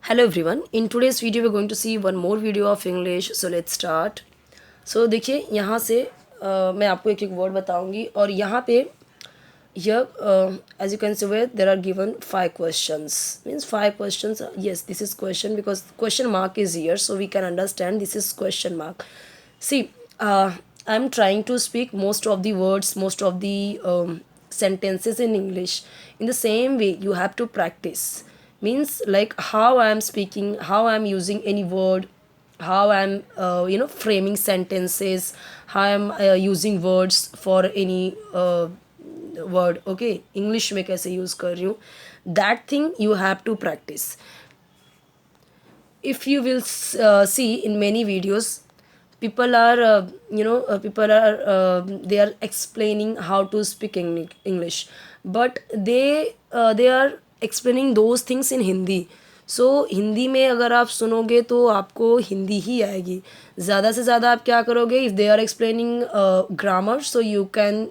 Hello everyone. In today's video we're going to see one more video of English. So let's start. So देखिए यहाँ से मैं आपको एक एक वर्ड बताऊंगी और यहाँ पे as you can see where there are given 5 questions, means 5 questions. Yes, this is question because question mark is here, so we can understand this is question mark. See, I'm trying to speak most of the words, most of the sentences in English. In the same way, you have to practice. Means like how I am speaking, how I am using any word, how I'm framing sentences, how I'm using words for any word okay English में कैसे use कर रही हूँ that thing you have to practise if you will see in many videos people are they are explaining how to speak English, but they are explaining those things in Hindi. सो हिंदी में अगर आप सुनोगे तो आपको हिंदी ही आएगी. ज़्यादा से ज़्यादा आप क्या करोगे, if they are explaining grammar so you can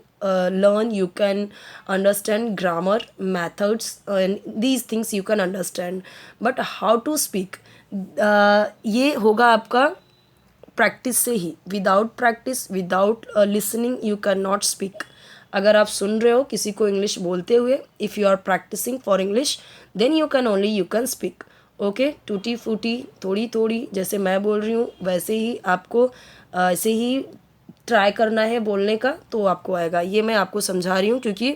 learn, you can understand grammar methods and these things you can understand, but how to speak ये होगा आपका प्रैक्टिस से ही. Without practice, without listening you can not speak. अगर आप सुन रहे हो किसी को इंग्लिश बोलते हुए, if you are practising for English then you can only you can speak. Okay, टूटी फूटी थोड़ी थोड़ी जैसे मैं बोल रही हूँ वैसे ही आपको ऐसे ही ट्राई करना है बोलने का तो आपको आएगा. ये मैं आपको समझा रही हूँ क्योंकि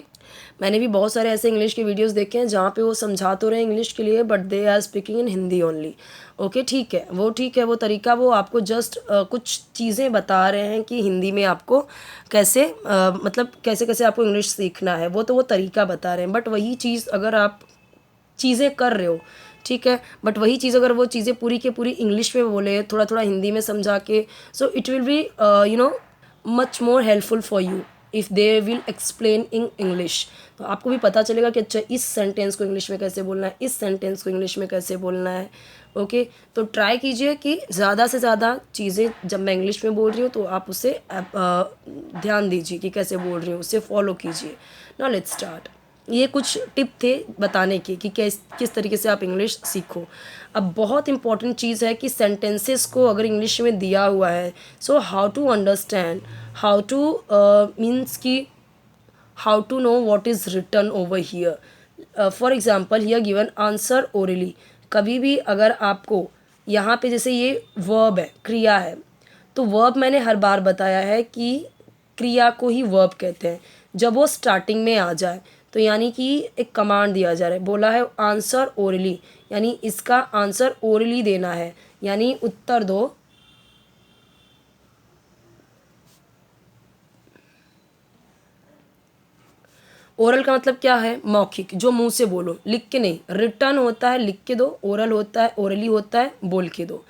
मैंने भी बहुत सारे ऐसे इंग्लिश के वीडियोस देखे हैं जहाँ पे वो समझा तो रहे हैं इंग्लिश के लिए but they are speaking in Hindi only. Okay, ठीक है, वो ठीक है, वो तरीका वो आपको जस्ट कुछ चीज़ें बता रहे हैं कि हिंदी में आपको कैसे मतलब कैसे कैसे आपको इंग्लिश सीखना है, वो तरीका बता रहे हैं. बट वही चीज़ अगर आप चीज़ें कर रहे हो, ठीक है, बट वही चीज़ अगर वो चीज़ें पूरी के पूरी इंग्लिश में बोले, थोड़ा थोड़ा हिंदी में समझा के, so it will be much more helpful for you if they will explain in English. तो आपको भी पता चलेगा कि अच्छा इस सेंटेंस को इंग्लिश में कैसे बोलना है, इस सेंटेंस को इंग्लिश में कैसे बोलना है. ओके, तो ट्राई कीजिए कि ज़्यादा से ज़्यादा चीज़ें जब मैं इंग्लिश में बोल रही हूँ तो आप उसे ध्यान दीजिए कि कैसे बोल रही हूँ, उसे फॉलो कीजिए. Now let's start. ये कुछ टिप थे बताने के कि किस तरीके से आप इंग्लिश सीखो. अब बहुत इंपॉर्टेंट चीज़ है कि सेंटेंसेस को अगर इंग्लिश में दिया हुआ है so how to understand, how to means कि how to know what is written over here. For example here given answer orally. कभी भी अगर आपको यहाँ पे जैसे ये वर्ब है, क्रिया है, तो वर्ब मैंने हर बार बताया है कि क्रिया को ही वर्ब कहते हैं जब वो स्टार्टिंग में आ जाए. तो यानी कि एक कमांड दिया जा रहा है, बोला है आंसर ओरली, यानी इसका आंसर ओरली देना है, यानी उत्तर दो. ओरल का मतलब क्या है, मौखिक, जो मुंह से बोलो, लिख के नहीं. रिटर्न होता है लिख के दो, ओरल होता है, ओरली होता है बोल के दो.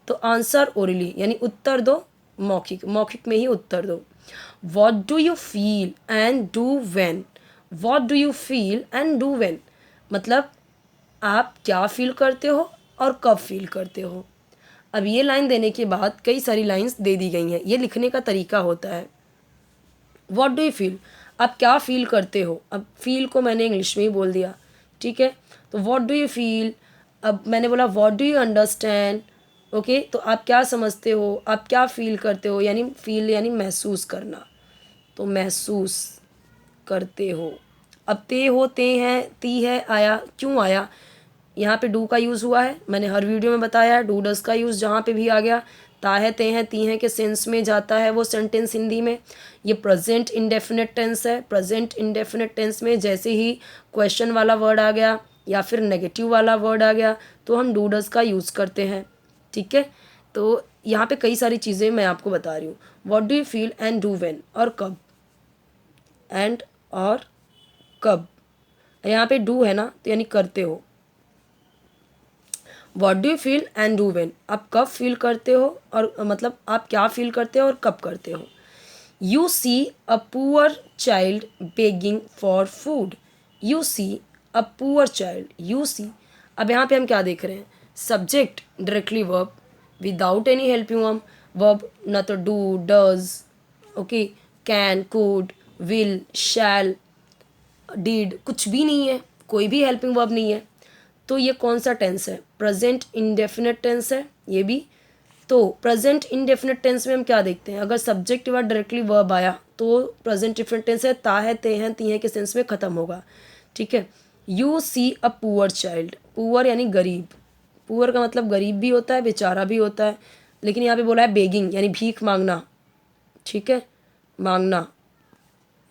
तो आंसर ओरली यानी उत्तर दो मौखिक, मौखिक में ही उत्तर दो. What do you feel and do when. What do you feel and do when मतलब आप क्या फील करते हो और कब फील करते हो. अब ये लाइन देने के बाद कई सारी लाइंस दे दी गई हैं, ये लिखने का तरीका होता है. वॉट डू यू फील, आप क्या फील करते हो. अब फील को मैंने इंग्लिश में ही बोल दिया, ठीक है. तो वॉट डू यू फील, अब मैंने बोला what do you understand. Okay, तो आप क्या समझते हो, आप क्या फील करते हो, यानी फील यानी महसूस करना, तो महसूस करते हो. अब ते हो, ते हैं, ती है, आया, क्यों आया, यहाँ पे डू का यूज़ हुआ है, मैंने हर वीडियो में बताया है. डू डस का यूज़ जहाँ पे भी आ गया, ता है, ते हैं, ती हैं के सेंस में जाता है वो सेंटेंस हिंदी में. ये प्रेजेंट इंडेफिनिट टेंस है. प्रेजेंट इंडेफिनिट टेंस में जैसे ही क्वेश्चन वाला वर्ड आ गया या फिर नेगेटिव वाला वर्ड आ गया तो हम डू डस का यूज़ करते हैं, ठीक है. तो यहाँ पे कई सारी चीज़ें मैं आपको बता रही हूँ. What do you feel and do when, और कब, एंड और कब. यहाँ पे डू है ना तो यानी करते हो. What do you feel and do when, आप कब फील करते हो और मतलब आप क्या फील करते हो और कब करते हो. You see a poor child begging for food. You see a poor child, you see. अब यहाँ पे हम क्या देख रहे हैं, subject directly verb without any helping verb, ना तो do does, okay, can, could, will, shall, did, कुछ भी नहीं है, कोई भी हेल्पिंग वर्ब नहीं है. तो ये कौन सा टेंस है? प्रेजेंट इंडेफिनिट टेंस है ये भी। तो प्रेजेंट इंडेफिनिट टेंस में हम क्या देखते हैं? अगर सब्जेक्ट के बाद डायरेक्टली वर्ब आया तो प्रेजेंट इंडेफिनिट टेंस है, ता है, ते हैं, ती हैं के सेंस में ख़त्म होगा। ठीक है। You see a poor child, poor यानी गरीब, पुअर का मतलब गरीब भी होता है, बेचारा भी होता है, लेकिन यहाँ पे बोला है बेगिंग यानी भीख मांगना। ठीक है, मांगना।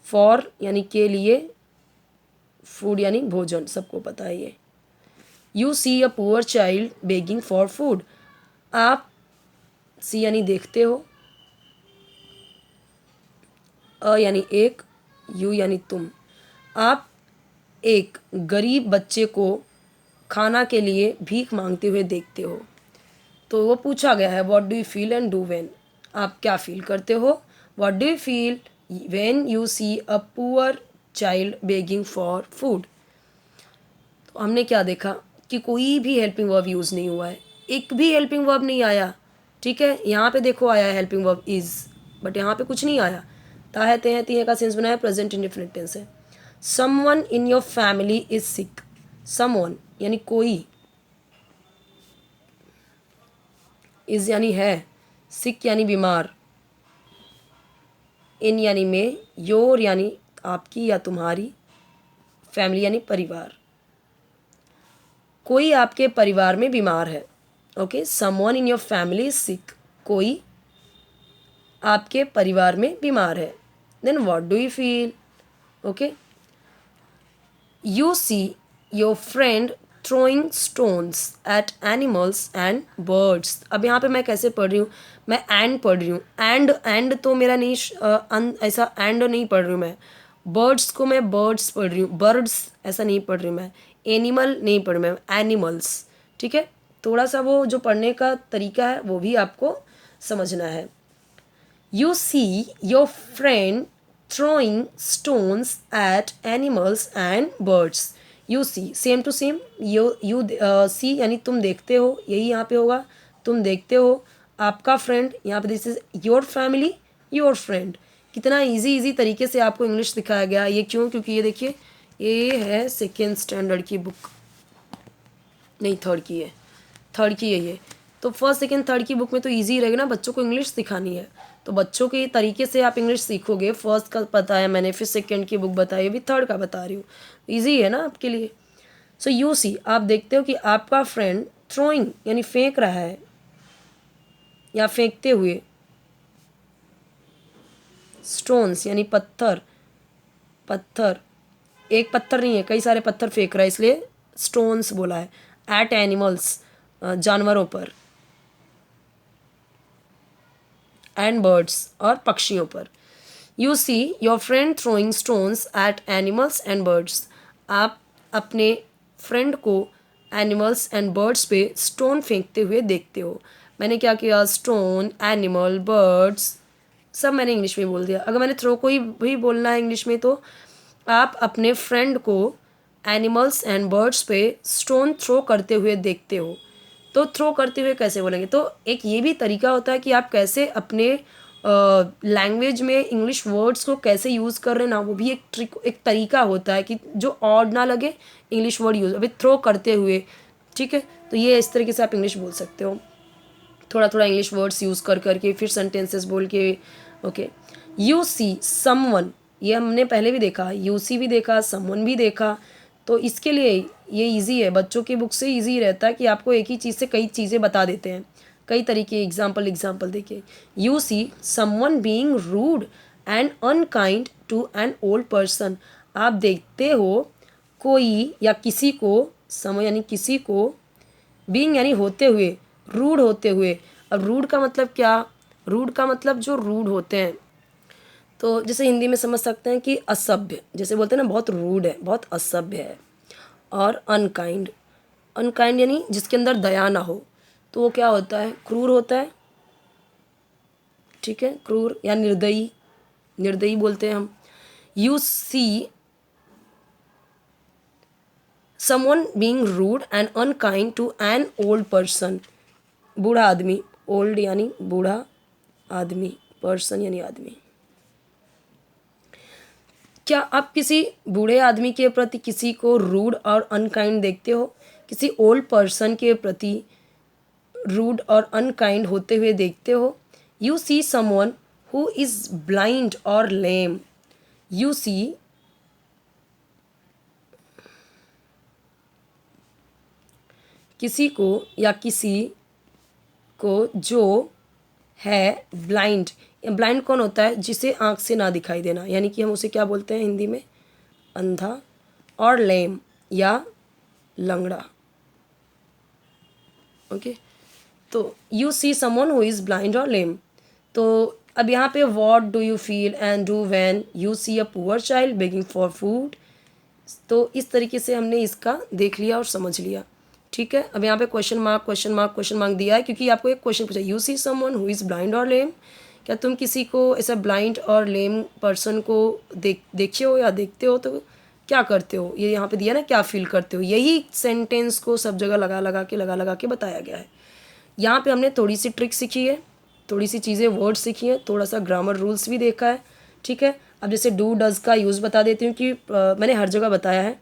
फॉर यानी के लिए, फूड यानी भोजन, सबको पता है ये। You see a poor child begging for food, आप सी यानी देखते हो, अ यानी एक, यू यानी तुम, आप एक गरीब बच्चे को खाना के लिए भीख मांगते हुए देखते हो। तो वो पूछा गया है what do you feel and do when, आप क्या फील करते हो? What do you feel when you see a poor child begging for food. तो हमने क्या देखा कि कोई भी हेल्पिंग वर्ब यूज़ नहीं हुआ है, एक भी हेल्पिंग वर्ब नहीं आया। ठीक है, यहाँ पे देखो आया है हेल्पिंग वर्ब इज़, बट यहाँ पे कुछ नहीं आया। ता है, ते हैं, ती हैं का सेंस बनाया, प्रेजेंट इंडेफिनिट टेंस है। Someone in your family is sick, someone यानी कोई, इज यानी है, सिक यानी बीमार, इन यानी में, योर यानी आपकी या तुम्हारी, फैमिली यानी परिवार, कोई आपके परिवार में बीमार है। Okay, someone in your family is sick, कोई आपके परिवार में बीमार है। Then what do you feel? Okay, you see your friend throwing stones at animals and birds. अब यहाँ पे मैं कैसे पढ़ रही हूँ? मैं एंड पढ़ रही हूँ, एंड तो मेरा नहीं ऐसा एंड नहीं पढ़ रही हूँ मैं। बर्ड्स को मैं बर्ड्स पढ़ रही हूँ, बर्ड्स ऐसा नहीं पढ़ रही हूँ मैं। एनिमल नहीं पढ़ रही मैं, एनिमल्स। ठीक है, थोड़ा सा वो जो पढ़ने का तरीका है वो भी आपको समझना है। You see your friend throwing stones at animals and birds. You see, same to same, you see यानी तुम देखते हो, यही यहाँ पे होगा, तुम देखते हो। आपका फ्रेंड, यहाँ पे this is your family, your friend. कितना इजी तरीके से आपको इंग्लिश सिखाया गया। ये क्यों? क्योंकि ये देखिए, ये है सेकेंड स्टैंडर्ड की बुक, नहीं थर्ड की है, थर्ड की है ये। तो फर्स्ट सेकेंड थर्ड की बुक में तो इजी रहेगा ना, बच्चों को इंग्लिश सिखानी है तो बच्चों के तरीके से आप इंग्लिश सीखोगे। फर्स्ट का बताया मैंने, फिर सेकेंड की बुक बताई, अभी थर्ड का बता रही हूँ, ईजी है ना आपके लिए। सो यू सी, आप देखते हो कि आपका फ्रेंड थ्रोइंग यानी फेंक रहा है या फेंकते हुए, स्टोन्स यानी पत्थर, पत्थर एक पत्थर नहीं है, कई सारे पत्थर फेंक रहा है इसलिए स्टोन्स बोला है। एट एनिमल्स जानवरों पर, एंड बर्ड्स और पक्षियों पर। You see your friend throwing stones at animals and birds, आप अपने फ्रेंड को एनिमल्स एंड बर्ड्स पे स्टोन फेंकते हुए देखते हो। मैंने क्या किया? स्टोन, एनिमल, बर्ड्स सब मैंने इंग्लिश में बोल दिया। अगर मैंने थ्रो को ही भी बोलना है इंग्लिश में तो आप अपने फ्रेंड को एनिमल्स एंड बर्ड्स पे स्टोन थ्रो करते हुए देखते हो। तो थ्रो करते हुए कैसे बोलेंगे? तो एक ये भी तरीका होता है कि आप कैसे अपने लैंग्वेज में इंग्लिश वर्ड्स को कैसे यूज़ कर रहे हैं ना, वो भी एक ट्रिक, एक तरीका होता है कि जो ऑड ना लगे इंग्लिश वर्ड यूज़, अभी थ्रो करते हुए। ठीक है, तो ये इस तरीके से आप इंग्लिश बोल सकते हो, थोड़ा थोड़ा इंग्लिश वर्ड्स यूज़ कर करके फिर सेंटेंसेस बोल के। ओके, यू सी समवन, ये हमने पहले भी देखा, यू सी भी देखा, समवन भी देखा। तो इसके लिए ये इजी है, बच्चों की बुक से इजी रहता है कि आपको एक ही चीज़ से कई चीज़ें बता देते हैं, कई तरीके एग्जाम्पल देखिए। You see someone being rude and unkind to an old person, आप देखते हो कोई या किसी को, समय यानी किसी को, बीइंग यानी होते हुए, रूड होते हुए। अब रूड का मतलब क्या? रूड का मतलब जो रूड होते हैं, तो जैसे हिंदी में समझ सकते हैं कि असभ्य, जैसे बोलते हैं ना बहुत रूड है, बहुत असभ्य है। और अनकाइंड, अनकाइंड यानी जिसके अंदर दया ना हो, तो वो क्या होता है? क्रूर होता है। ठीक है, क्रूर या निर्दयी, निर्दयी बोलते हैं हम। You see someone being rude and unkind to an old person, बूढ़ा आदमी, ओल्ड यानी बूढ़ा आदमी, पर्सन यानी आदमी। क्या आप किसी बूढ़े आदमी के प्रति किसी को रूड और अनकाइंड देखते हो? किसी ओल्ड पर्सन के प्रति रूड और अनकाइंड होते हुए देखते हो। You see someone who is blind और लेम। यू सी किसी को या किसी को जो है ब्लाइंड। ब्लाइंड कौन होता है? जिसे आँख से ना दिखाई देना, यानी कि हम उसे क्या बोलते हैं हिंदी में? अंधा। और लेम या लंगड़ा। ओके, तो you see someone who is blind और लेम। तो अब यहाँ पे what do you feel and do when you see a poor child begging for food. तो इस तरीके से हमने इसका देख लिया और समझ लिया। ठीक है, अब यहाँ पे question mark question mark question mark दिया है, क्योंकि आपको एक क्वेश्चन पूछा, you see someone who is blind और लेम। क्या तुम किसी को ऐसा ब्लाइंड और लेम पर्सन को देखे हो या देखते हो तो क्या करते हो? ये यहाँ पे दिया ना, क्या फील करते हो। यही सेंटेंस को सब जगह लगा लगा के बताया गया है। यहाँ पे हमने थोड़ी सी ट्रिक सीखी है, थोड़ी सी चीज़ें वर्ड सीखी हैं, थोड़ा सा ग्रामर रूल्स भी देखा है। ठीक है, अब जैसे डू डज़ का यूज़ बता देती हूँ कि मैंने हर जगह बताया है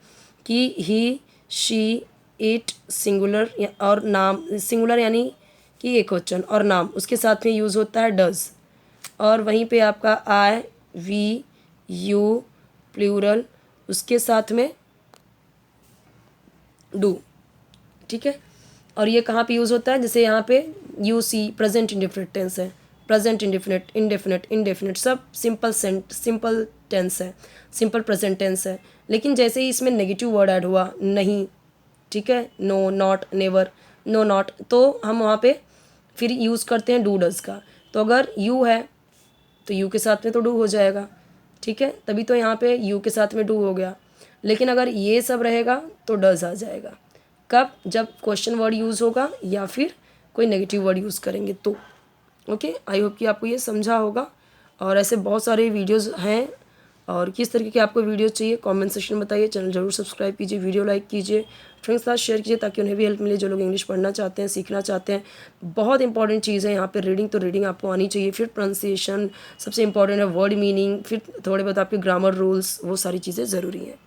कि ही शी इट सिंगुलर और नाम, सिंगुलर यानी कि एक वचन, और नाम उसके साथ में यूज़ होता है डज़। और वहीं पे आपका आई वी यू प्लूरल उसके साथ में डू। ठीक है, और ये कहाँ पे यूज़ होता है? जैसे यहाँ पे you see present indefinite tense है, प्रेजेंट इंडेफिनिट, इंडेफिनिट, इंडेफिनिट सब सिंपल टेंस है, सिंपल प्रेजेंट टेंस है। लेकिन जैसे ही इसमें नेगेटिव वर्ड ऐड हुआ, नहीं, ठीक है, no, not, never, no, not, तो हम वहाँ पे फिर यूज़ करते हैं डू डज़ का। तो अगर यू है तो यू के साथ में तो डू हो जाएगा। ठीक है, तभी तो यहाँ पे यू के साथ में डू हो गया। लेकिन अगर ये सब रहेगा तो डज़ आ जाएगा। कब? जब क्वेश्चन वर्ड यूज़ होगा या फिर कोई नेगेटिव वर्ड यूज़ करेंगे तो। ओके, आई होप कि आपको ये समझा होगा। और ऐसे बहुत सारे वीडियोस हैं, और किस तरीके के आपको वीडियोस चाहिए कमेंट सेक्शन में बताइए। चैनल जरूर सब्सक्राइब कीजिए, वीडियो लाइक कीजिए, फ्रेंड्स के साथ शेयर कीजिए, ताकि उन्हें भी हेल्प मिले जो लोग इंग्लिश पढ़ना चाहते हैं, सीखना चाहते हैं। बहुत इंपॉर्टेंट चीज़ है यहाँ पे रीडिंग, तो रीडिंग आपको आनी चाहिए। फिर प्रोनाउंसिएशन सबसे इंपॉर्टेंट है, वर्ड मीनिंग, फिर थोड़े बहुत आपके ग्रामर रूल्स, वो सारी चीज़ें ज़रूरी हैं।